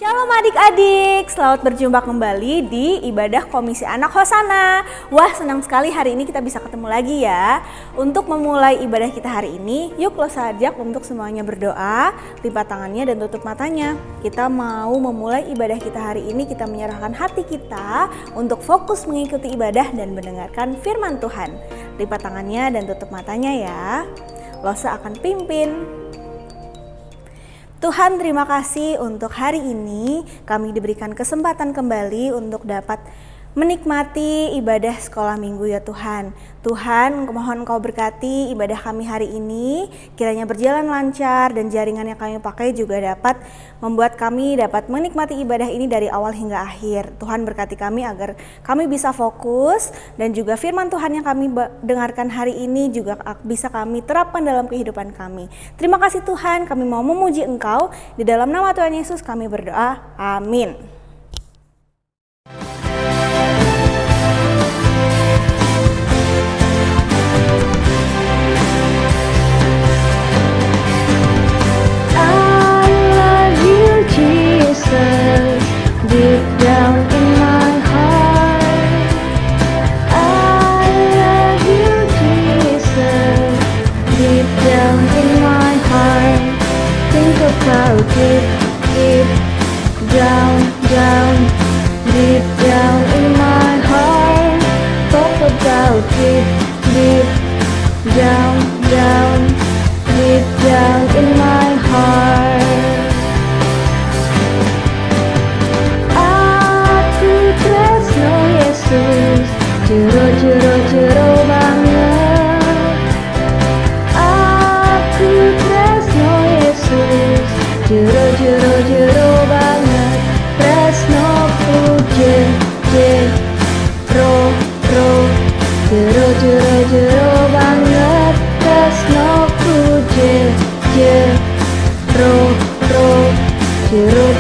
Shalom adik-adik, selamat berjumpa kembali di ibadah Komisi Anak Hosana. Wah, senang sekali hari ini kita bisa ketemu lagi ya. Untuk memulai ibadah kita hari ini, yuk lo ajak untuk semuanya berdoa, lipat tangannya dan tutup matanya. Kita mau memulai ibadah kita hari ini, kita menyerahkan hati kita untuk fokus mengikuti ibadah dan mendengarkan firman Tuhan. Lipat tangannya dan tutup matanya ya. Lose akan pimpin. Tuhan, terima kasih untuk hari ini kami diberikan kesempatan kembali untuk dapat menikmati ibadah sekolah minggu ya Tuhan. Tuhan, mohon Kau berkati ibadah kami hari ini, kiranya berjalan lancar dan jaringan yang kami pakai juga dapat membuat kami dapat menikmati ibadah ini dari awal hingga akhir. Tuhan berkati kami agar kami bisa fokus dan juga firman Tuhan yang kami dengarkan hari ini juga bisa kami terapkan dalam kehidupan kami. Terima kasih Tuhan, kami mau memuji Engkau. Di dalam nama Tuhan Yesus kami berdoa, amin. Deep down in my heart, I love you, Jesus. Deep down in my heart, think about it. Deep down, deep down in my heart, talk about it. Deep down, deep down in my heart. Jero banget, aku tresno Yesus. Jero banget, tresnoku jero banget, tresnoku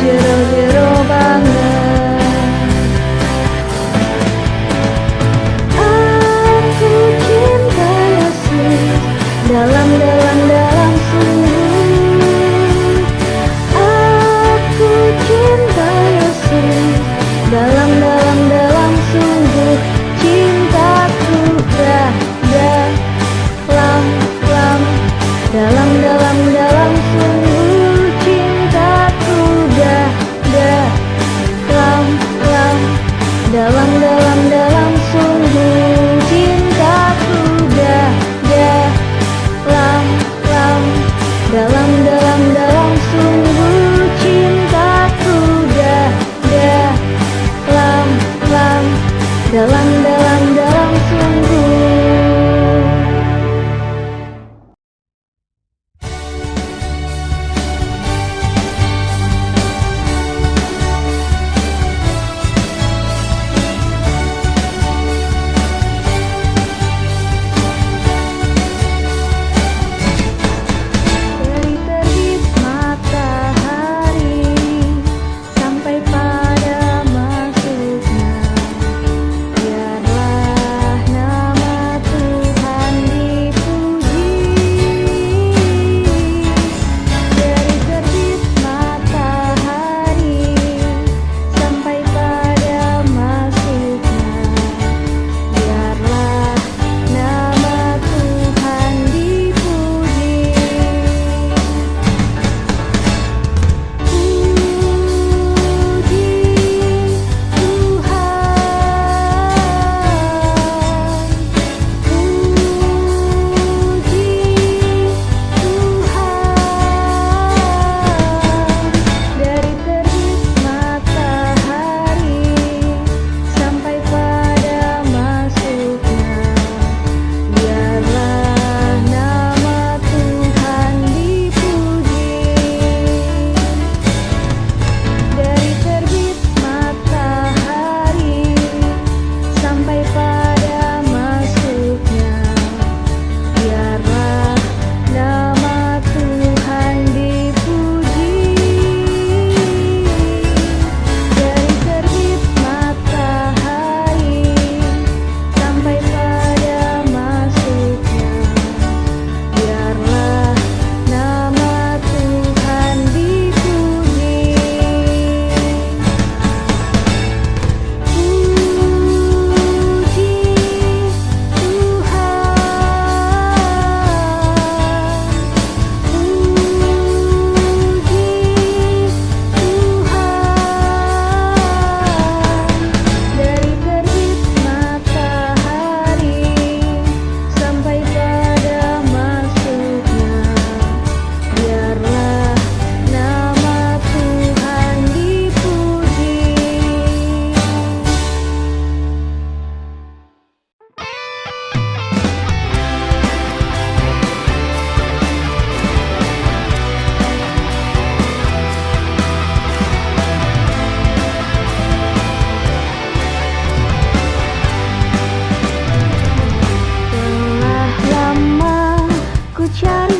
jero banget. Dalam sungguh aku cinta Yesus. Dalam sungguh cintaku dalam sungguh cintaku dalam sungguh cintaku dalam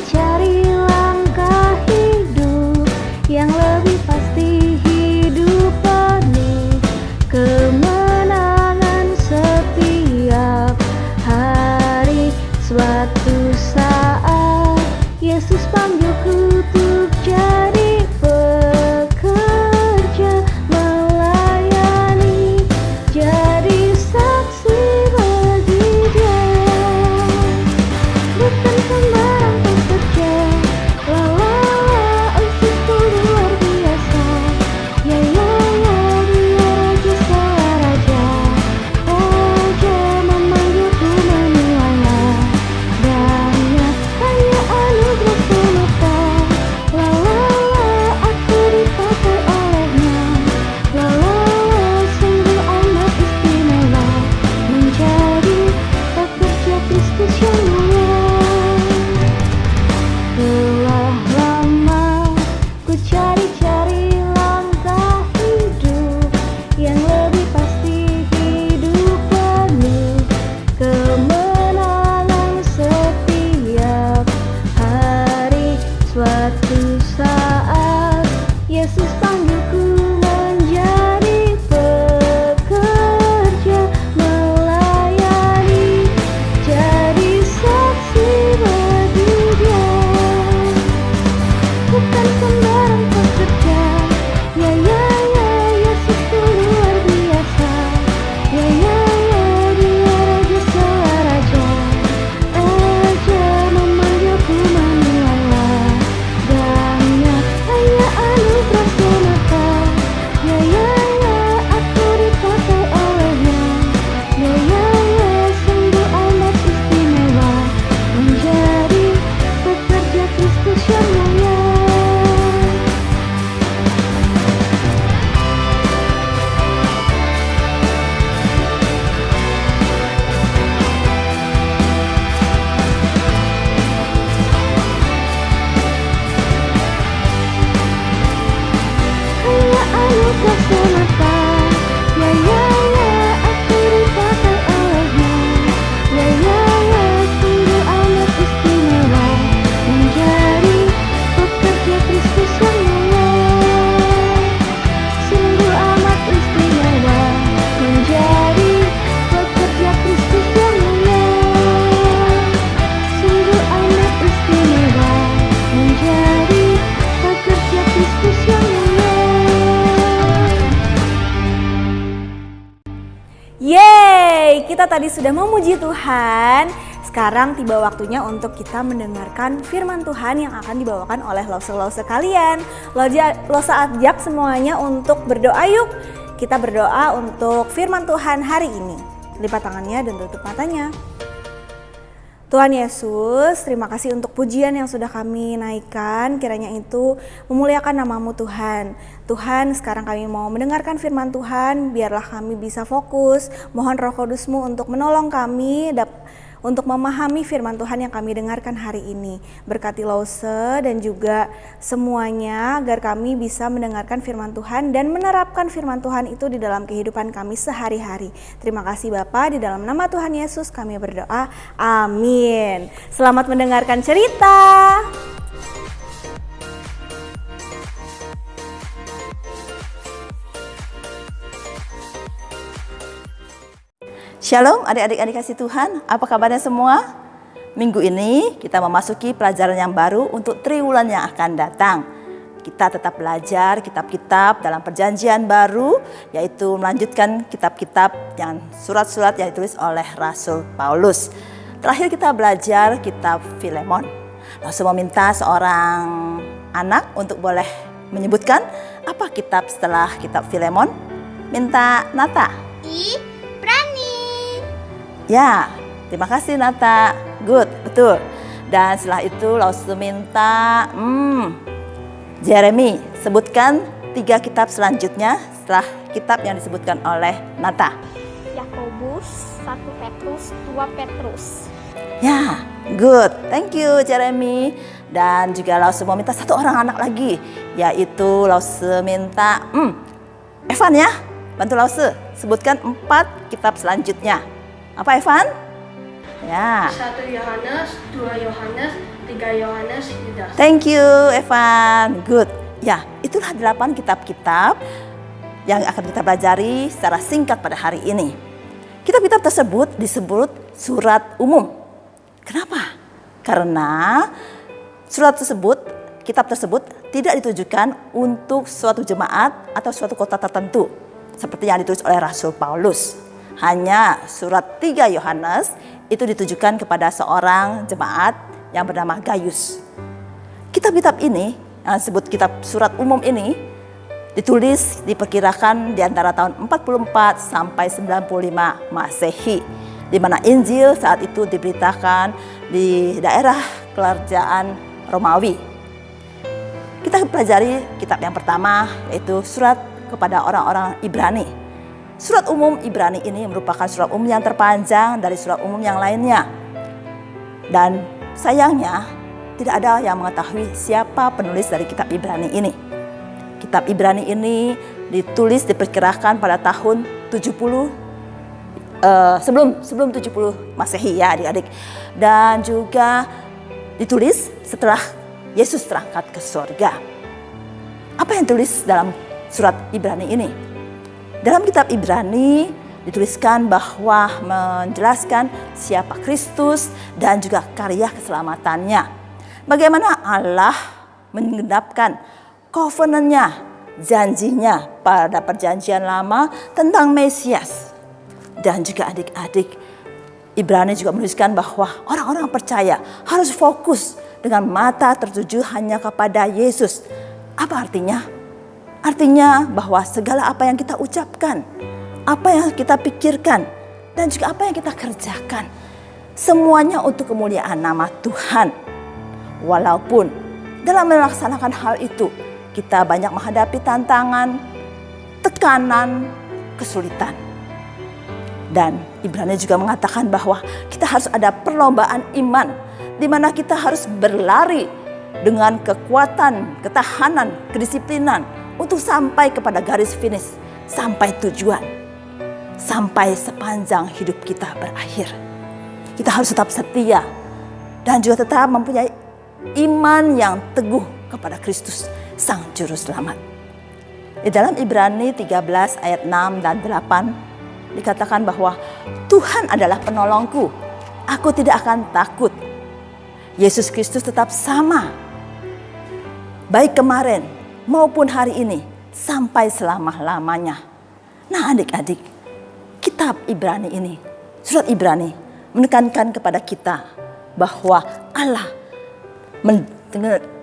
cari langkah hidup yang lebih pasti, hidup penuh kemenangan setiap hari. Suatu saat Yesus panggilku untuk jadi pekerja, melayani, jadi saksi bagi Dia. Bukan sembarang pekerja, ususku luar biasa. Ya ya ya, Dia Raja Raja, Raja memanggilku menuailah dannya, hanya anugerah semata. La la la, aku dipakai olehnya. La la la, sungguh amat istimewa menjadi pekerja Kristus yang mulia. Telah lama ku cari-cari langkah hidup yang lebih pasti, hidup penuh kemenangan setiap hari. Suatu saat Yesus panggilku menjadi pekerja, melayani, jadi saksi bagi Dia. Bukan sembarang pekerja, ya ya ya, Yesusku luar biasa. Ya ya ya, Dia Raja Raja, Raja memanggilku menuailah dannya, hanya anugerah semata. Ya ya ya, aku dipakai olehnya. Ya ya ya, sungguh amat istimewa menjadi pekerja Kristus yang mulia. Hanya anugerah semata. Ya ya ya, aku dipakai olehnya. Ya ya ya, sungguh amat istimewa menjadi pekerja Kristus yang mulia. Sungguh amat istimewa menjadi pekerja Kristus yang mulia. Sungguh amat istimewa menjadi pekerja Kristus yang mulia. Yeay, kita tadi sudah memuji Tuhan. Sekarang tiba waktunya untuk kita mendengarkan firman Tuhan yang akan dibawakan oleh lause-lause kalian. Lause ajak semuanya untuk berdoa yuk. Kita berdoa untuk firman Tuhan hari ini. Lipat tangannya dan tutup matanya. Tuhan Yesus, terima kasih untuk pujian yang sudah kami naikkan, kiranya itu memuliakan nama-Mu Tuhan. Tuhan, sekarang kami mau mendengarkan firman Tuhan, biarlah kami bisa fokus. Mohon Roh Kudus-Mu untuk menolong kami untuk memahami firman Tuhan yang kami dengarkan hari ini. Berkati Lause dan juga semuanya agar kami bisa mendengarkan firman Tuhan dan menerapkan firman Tuhan itu di dalam kehidupan kami sehari-hari. Terima kasih Bapa, di dalam nama Tuhan Yesus kami berdoa. Amin. Selamat mendengarkan cerita. Shalom adik-adik kasih Tuhan, apa kabarnya semua? Minggu ini kita memasuki pelajaran yang baru untuk triwulan yang akan datang. Kita tetap belajar kitab-kitab dalam perjanjian baru, yaitu melanjutkan kitab-kitab yang surat-surat yang ditulis oleh Rasul Paulus. Terakhir kita belajar kitab Filemon. Langsung meminta seorang anak untuk boleh menyebutkan apa kitab setelah kitab Filemon. Minta Nata. Berani. Ya, terima kasih Nata. Good, betul. Dan setelah itu langsung minta Jeremy, sebutkan 3 kitab selanjutnya setelah kitab yang disebutkan oleh Nata. Yakobus, 1 Petrus, 2 Petrus. Ya, good. Thank you Jeremy. Dan juga langsung mau minta 1 orang anak lagi, yaitu langsung minta Evan ya. Bantu Lause, sebutkan 4 kitab selanjutnya. Apa Evan? Ya. 1 Yohanes, 2 Yohanes, 3 Yohanes, Yudas. Thank you, Evan. Good. Ya, itulah 8 kitab-kitab yang akan kita pelajari secara singkat pada hari ini. Kitab-kitab tersebut disebut surat umum. Kenapa? Karena kitab tersebut tidak ditujukan untuk suatu jemaat atau suatu kota tertentu, seperti yang ditulis oleh Rasul Paulus. Hanya surat 3 Yohanes itu ditujukan kepada seorang jemaat yang bernama Gaius. Kitab-kitab ini, yang disebut kitab surat umum ini, ditulis diperkirakan di antara tahun 44 sampai 95 Masehi, di mana Injil saat itu diberitakan di daerah kerajaan Romawi. Kita pelajari kitab yang pertama, yaitu surat kepada orang-orang Ibrani. Surat umum Ibrani ini merupakan surat umum yang terpanjang dari surat umum yang lainnya. Dan sayangnya tidak ada yang mengetahui siapa penulis dari kitab Ibrani ini. Kitab Ibrani ini ditulis diperkirakan pada tahun 70 sebelum 70 Masehi ya adik-adik. Dan juga ditulis setelah Yesus terangkat ke surga. Apa yang tulis dalam surat Ibrani ini? Dalam kitab Ibrani dituliskan bahwa menjelaskan siapa Kristus dan juga karya keselamatannya. Bagaimana Allah menggenapkan covenant-nya, janjinya pada perjanjian lama tentang Mesias. Dan juga adik-adik, Ibrani juga menuliskan bahwa orang-orang percaya harus fokus dengan mata tertuju hanya kepada Yesus. Apa artinya? Artinya bahwa segala apa yang kita ucapkan, apa yang kita pikirkan, dan juga apa yang kita kerjakan, semuanya untuk kemuliaan nama Tuhan. Walaupun dalam melaksanakan hal itu, kita banyak menghadapi tantangan, tekanan, kesulitan. Dan Ibrani juga mengatakan bahwa kita harus ada perlombaan iman, di mana kita harus berlari dengan kekuatan, ketahanan, kedisiplinan untuk sampai kepada garis finish, sampai tujuan, sampai sepanjang hidup kita berakhir. Kita harus tetap setia dan juga tetap mempunyai iman yang teguh kepada Kristus, Sang Juru Selamat. Di dalam Ibrani 13 ayat 6 dan 8 dikatakan bahwa Tuhan adalah penolongku, aku tidak akan takut. Yesus Kristus tetap sama, baik kemarin maupun hari ini sampai selama-lamanya. Nah adik-adik, kitab Ibrani ini, surat Ibrani menekankan kepada kita bahwa Allah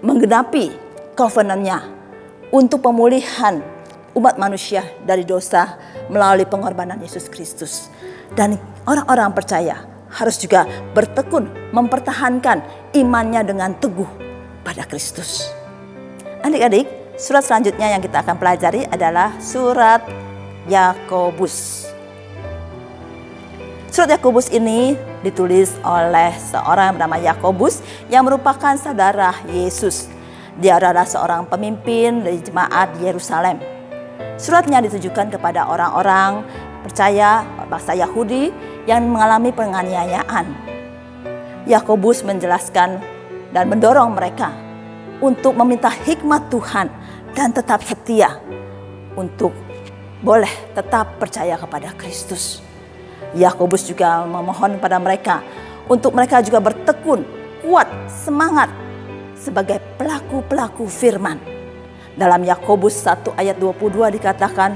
menggenapi covenant-nya untuk pemulihan umat manusia dari dosa melalui pengorbanan Yesus Kristus. Dan orang-orang percaya harus juga bertekun mempertahankan imannya dengan teguh pada Kristus. Adik-adik, surat selanjutnya yang kita akan pelajari adalah surat Yakobus. Surat Yakobus ini ditulis oleh seorang yang bernama Yakobus yang merupakan saudara Yesus. Dia adalah seorang pemimpin dari jemaat di Yerusalem. Suratnya ditujukan kepada orang-orang percaya bangsa Yahudi yang mengalami penganiayaan. Yakobus menjelaskan dan mendorong mereka untuk meminta hikmat Tuhan dan tetap setia untuk boleh tetap percaya kepada Kristus. Yakobus juga memohon kepada mereka untuk mereka juga bertekun, kuat, semangat sebagai pelaku-pelaku firman. Dalam Yakobus 1 ayat 22 dikatakan,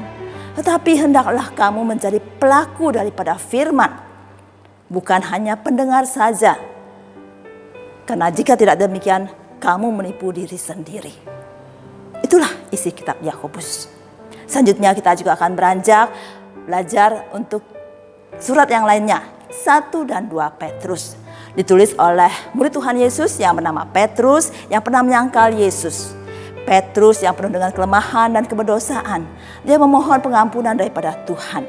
tetapi hendaklah kamu menjadi pelaku daripada firman, bukan hanya pendengar saja. Karena jika tidak demikian, kamu menipu diri sendiri. Itulah isi kitab Yakobus. Selanjutnya kita juga akan beranjak belajar untuk surat yang lainnya, 1 dan 2 Petrus. Ditulis oleh murid Tuhan Yesus yang bernama Petrus yang pernah menyangkal Yesus. Petrus yang penuh dengan kelemahan dan keberdosaan. Dia memohon pengampunan daripada Tuhan.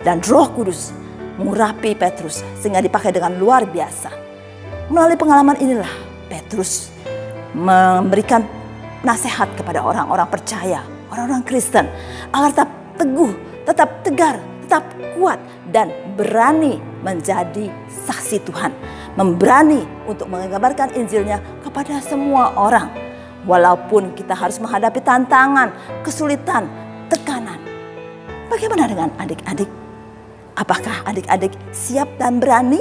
Dan Roh Kudus mengurapi Petrus sehingga dipakai dengan luar biasa. Melalui pengalaman inilah Petrus memberikan nasihat kepada orang-orang percaya, orang-orang Kristen, agar tetap teguh, tetap tegar, tetap kuat dan berani menjadi saksi Tuhan. Memberani untuk mengabarkan Injilnya kepada semua orang. Walaupun kita harus menghadapi tantangan, kesulitan, tekanan. Bagaimana dengan adik-adik? Apakah adik-adik siap dan berani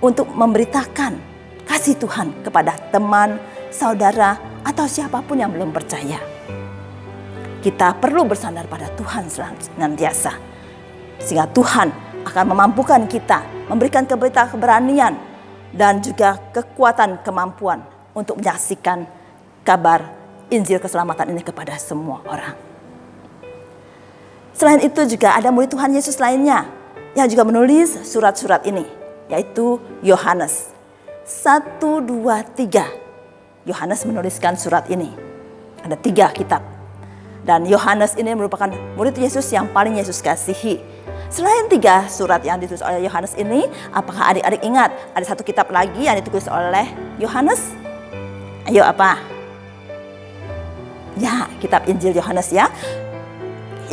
untuk memberitakan kasih Tuhan kepada teman, saudara, atau siapapun yang belum percaya? Kita perlu bersandar pada Tuhan senantiasa. Sehingga Tuhan akan memampukan kita, memberikan keberanian dan juga kekuatan kemampuan untuk menyaksikan kabar Injil keselamatan ini kepada semua orang. Selain itu juga ada murid Tuhan Yesus lainnya yang juga menulis surat-surat ini, yaitu Yohanes. 1, 2, 3. Yohanes menuliskan surat ini. Ada 3 kitab. Dan Yohanes ini merupakan murid Yesus yang paling Yesus kasihi. Selain 3 surat yang ditulis oleh Yohanes ini, apakah adik-adik ingat ada 1 kitab lagi yang ditulis oleh Yohanes? Ayo apa? Ya, kitab Injil Yohanes ya.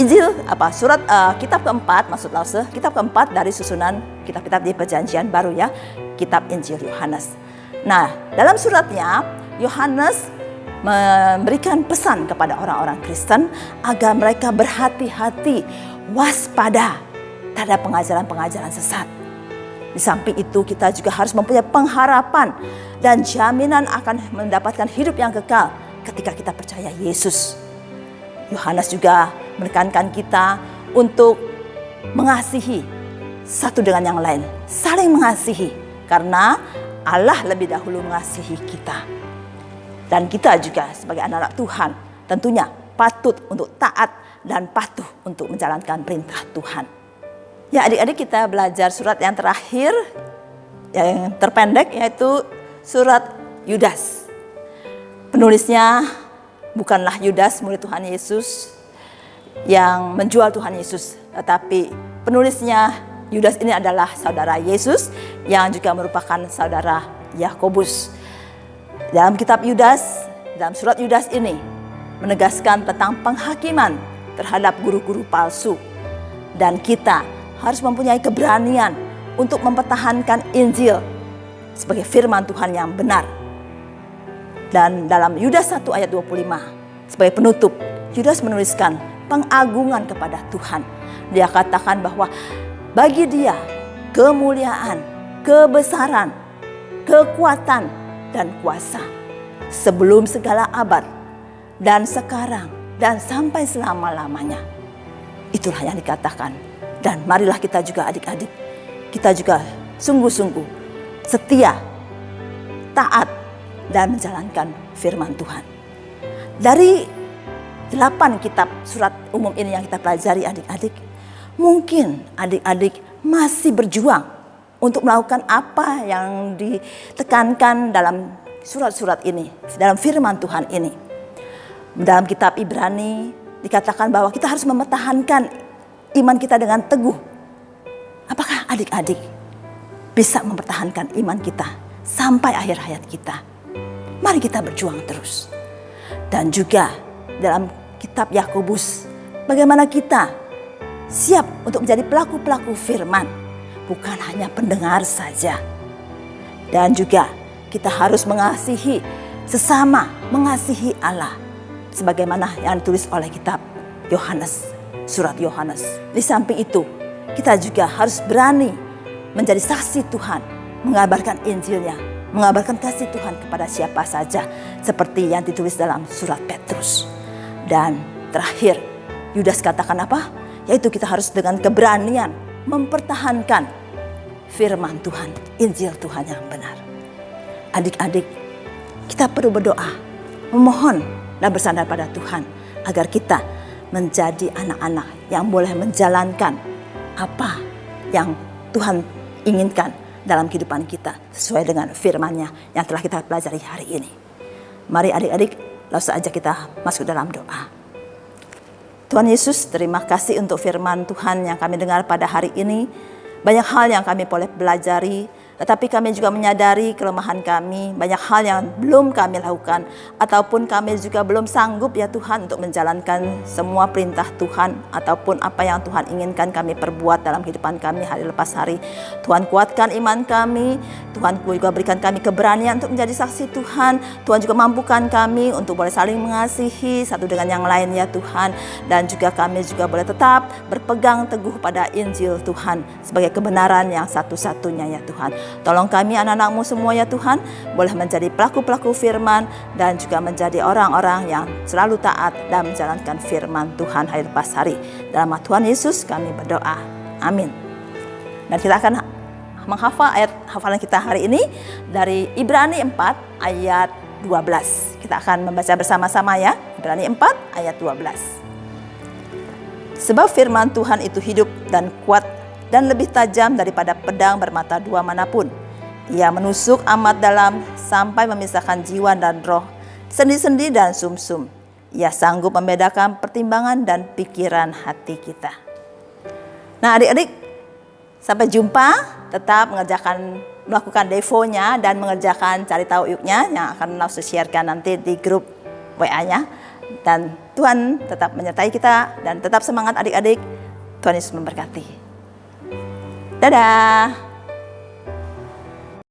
Injil apa? Surat kitab keempat, kitab keempat dari susunan kitab-kitab di Perjanjian Baru ya, kitab Injil Yohanes. Nah, dalam suratnya Yohanes memberikan pesan kepada orang-orang Kristen agar mereka berhati-hati, waspada terhadap pengajaran-pengajaran sesat. Di samping itu kita juga harus mempunyai pengharapan dan jaminan akan mendapatkan hidup yang kekal ketika kita percaya Yesus. Yohanes juga menekankan kita untuk mengasihi satu dengan yang lain, saling mengasihi karena Allah lebih dahulu mengasihi kita. Dan kita juga sebagai anak-anak Tuhan tentunya patut untuk taat dan patuh untuk menjalankan perintah Tuhan. Ya adik-adik, kita belajar surat yang terakhir yang terpendek yaitu surat Yudas. Penulisnya bukanlah Yudas murid Tuhan Yesus yang menjual Tuhan Yesus, tetapi penulisnya Yudas ini adalah saudara Yesus yang juga merupakan saudara Yakobus. Dalam kitab Yudas, dalam surat Yudas ini menegaskan tentang penghakiman terhadap guru-guru palsu. Dan kita harus mempunyai keberanian untuk mempertahankan Injil sebagai firman Tuhan yang benar. Dan dalam Yudas 1 ayat 25 sebagai penutup, Yudas menuliskan pengagungan kepada Tuhan. Dia katakan bahwa bagi dia kemuliaan, kebesaran, kekuatan, dan kuasa sebelum segala abad dan sekarang dan sampai selama-lamanya. Itulah yang dikatakan. Dan marilah kita juga adik-adik, kita juga sungguh-sungguh setia, taat, dan menjalankan firman Tuhan. Dari 8 kitab surat umum ini yang kita pelajari adik-adik, mungkin adik-adik masih berjuang untuk melakukan apa yang ditekankan dalam surat-surat ini, dalam firman Tuhan ini. Dalam kitab Ibrani dikatakan bahwa kita harus mempertahankan iman kita dengan teguh. Apakah adik-adik bisa mempertahankan iman kita sampai akhir hayat kita? Mari kita berjuang terus. Dan juga dalam kitab Yakobus, bagaimana kita siap untuk menjadi pelaku-pelaku firman, bukan hanya pendengar saja. Dan juga kita harus mengasihi sesama, mengasihi Allah. Sebagaimana yang ditulis oleh kitab Yohanes, surat Yohanes. Di samping itu, kita juga harus berani menjadi saksi Tuhan, mengabarkan Injilnya, mengabarkan kasih Tuhan kepada siapa saja. Seperti yang ditulis dalam surat Petrus. Dan terakhir, Yudas katakan apa? Yaitu kita harus dengan keberanian mempertahankan firman Tuhan, Injil Tuhan yang benar. Adik-adik, kita perlu berdoa, memohon dan bersandar pada Tuhan agar kita menjadi anak-anak yang boleh menjalankan apa yang Tuhan inginkan dalam kehidupan kita sesuai dengan firman-Nya yang telah kita pelajari hari ini. Mari adik-adik, langsung saja kita masuk dalam doa. Tuhan Yesus, terima kasih untuk firman Tuhan yang kami dengar pada hari ini. Banyak hal yang kami boleh pelajari Tetapi kami juga menyadari kelemahan kami, banyak hal yang belum kami lakukan, ataupun kami juga belum sanggup ya Tuhan untuk menjalankan semua perintah Tuhan, ataupun apa yang Tuhan inginkan kami perbuat dalam kehidupan kami hari lepas hari. Tuhan kuatkan iman kami, Tuhan juga berikan kami keberanian untuk menjadi saksi Tuhan. Tuhan juga mampukan kami untuk boleh saling mengasihi satu dengan yang lain ya Tuhan. Dan juga kami juga boleh tetap berpegang teguh pada Injil Tuhan sebagai kebenaran yang satu-satunya ya Tuhan. Tolong kami anak-anak-Mu semua ya Tuhan, boleh menjadi pelaku-pelaku firman dan juga menjadi orang-orang yang selalu taat dan menjalankan firman Tuhan hari lepas hari. Dalam nama Tuhan Yesus kami berdoa. Amin. Dan kita akan menghafal ayat hafalan kita hari ini dari Ibrani 4 ayat 12. Kita akan membaca bersama-sama ya. Ibrani 4 ayat 12. Sebab firman Tuhan itu hidup dan kuat dan lebih tajam daripada pedang bermata dua manapun. Ia menusuk amat dalam sampai memisahkan jiwa dan roh, sendi-sendi dan sumsum. Ia sanggup membedakan pertimbangan dan pikiran hati kita. Nah adik-adik, sampai jumpa. Tetap melakukan devonya dan mengerjakan cari tahu yuknya yang akan langsung sharekan nanti di grup WA-nya. Dan Tuhan tetap menyertai kita dan tetap semangat adik-adik. Tuhan Yesus memberkati. Dadah.